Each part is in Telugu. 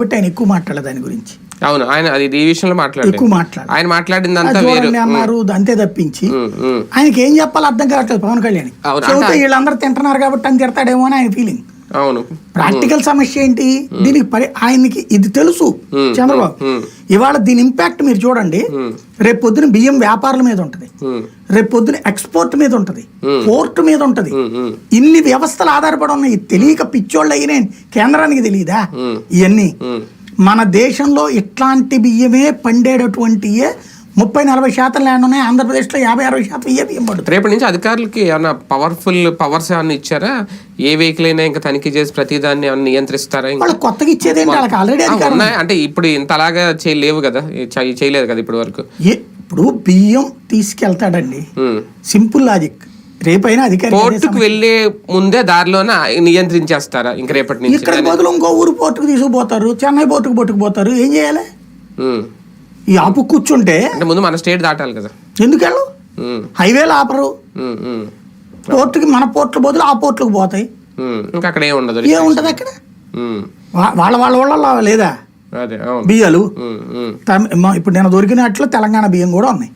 కాబట్టి ఆయన ఎక్కువ మాట్లాడలేదు దాని గురించి. అవును, ఆయన అది ఈ విషయంలో ఎక్కువ మాట్లాడారు. ఆయన మాట్లాడిందంతా అన్నారు అంతే తప్పించి ఆయనకి ఏం చెప్పాలో అర్థం కావట్లేదు పవన్ కళ్యాణ్. చెబితే వీళ్ళందరూ తింటున్నారు కాబట్టి అని తిడతాడేమో అని ఆయన ఫీలింగ్. అవును, ప్రాక్టికల్ సమస్య ఏంటి దీనికి ఆయనకి ఇది తెలుసు చంద్రబాబు. ఇవాళ దీని ఇంపాక్ట్ మీరు చూడండి. రేపు పొద్దున బియ్యం వ్యాపారుల మీద ఉంటది, రేపు పొద్దున ఎక్స్పోర్ట్ మీద ఉంటది, పోర్ట్ మీద ఉంటది. ఇన్ని వ్యవస్థలు ఆధారపడి ఉన్నాయి. తెలియక పిచ్చోళ్ళు అయినా కేంద్రానికి తెలియదా ఇవన్నీ? మన దేశంలో ఇట్లాంటి బియ్యమే పండేటటువంటి 30-40% ల్యాండ్ ఉన్నాయి. ఆంధ్రప్రదేశ్లో 50-60% ఇయ్యే బియ్యం పడుతుంది. రేపటి నుంచి అధికారులకి ఏమన్నా పవర్స్ ఏమన్నా ఇచ్చారా? ఏ వెహికల్ అయినా ఇంకా తనిఖీ చేసి ప్రతిదాన్ని ఏమన్నా నియంత్రిస్తారా? వాళ్ళు కొత్తగా ఇచ్చేది వాళ్ళకి ఆల్రెడీ ఉన్నాయి. అంటే ఇప్పుడు ఇంత అలాగా చేయలేవు కదా, చేయలేదు కదా ఇప్పటి వరకు. ఇప్పుడు బియ్యం తీసుకెళ్తాడండి, సింపుల్ లాజిక్. రేపైనా అధికారి పోర్టుకు వెళ్లే ముందే దారిలోనే నియంత్రించేస్తారా ఇంకా రేపటి నుంచి? ఇక్కడ బదులు ఇంకో ఊరు పోర్టుకు తీసుకుపోతారు, చెన్నై పోర్టుకు పట్టుకుపోతారు. ఏం చేయాలి? ఈ ఆపు కూర్చుంటే ముందు మన స్టేట్ దాటాలి కదా. ఎందుకు వెళ్ళు? హైవేలు ఆపరు. పోర్టుకి మన పోర్టుల బదులు ఆ పోర్టులకు పోతాయి. ఇంకా అక్కడ ఏముండదు. ఏముంటది అక్కడ? వాళ్ళ లేదా బియ్యాలు? ఇప్పుడు నేను దొరికినట్లు తెలంగాణ బియ్యం కూడా ఉన్నాయి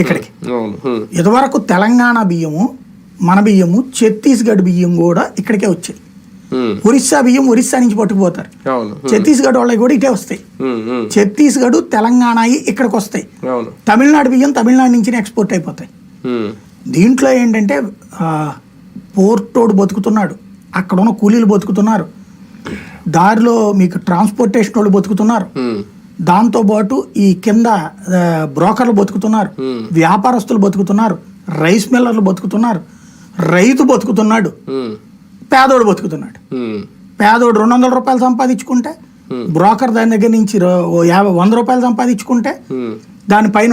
ఇక్కడికి. ఇదివరకు తెలంగాణ బియ్యము, మన బియ్యము, ఛత్తీస్గఢ్ బియ్యం కూడా ఇక్కడికే వచ్చాయి. ఒరిస్సా బియ్యం ఒరిస్సా నుంచి పట్టుకుపోతారు. ఛత్తీస్గఢ్ వాళ్ళకి కూడా ఇటే వస్తాయి. ఛత్తీస్గఢ్ తెలంగాణ ఇక్కడికి వస్తాయి. తమిళనాడు బియ్యం తమిళనాడు నుంచి ఎక్స్పోర్ట్ అయిపోతాయి. దీంట్లో ఏంటంటే పోర్టోడు బతుకుతున్నాడు, అక్కడ ఉన్న కూలీలు బతుకుతున్నారు, దారిలో మీకు ట్రాన్స్పోర్టేషన్ వాళ్ళు బతుకుతున్నారు, దాంతోపాటు ఈ కింద బ్రోకర్లు బతుకుతున్నారు, వ్యాపారస్తులు బతుకుతున్నారు, రైస్ మిల్లర్లు బతుకుతున్నారు, రైతు బతుకుతున్నాడు, పేదోడు బతుకుతున్నాడు. పేదోడు 200 రూపాయలు సంపాదించుకుంటే, బ్రోకర్ దాని దగ్గర నుంచి 100 రూపాయలు సంపాదించుకుంటే, దానిపైన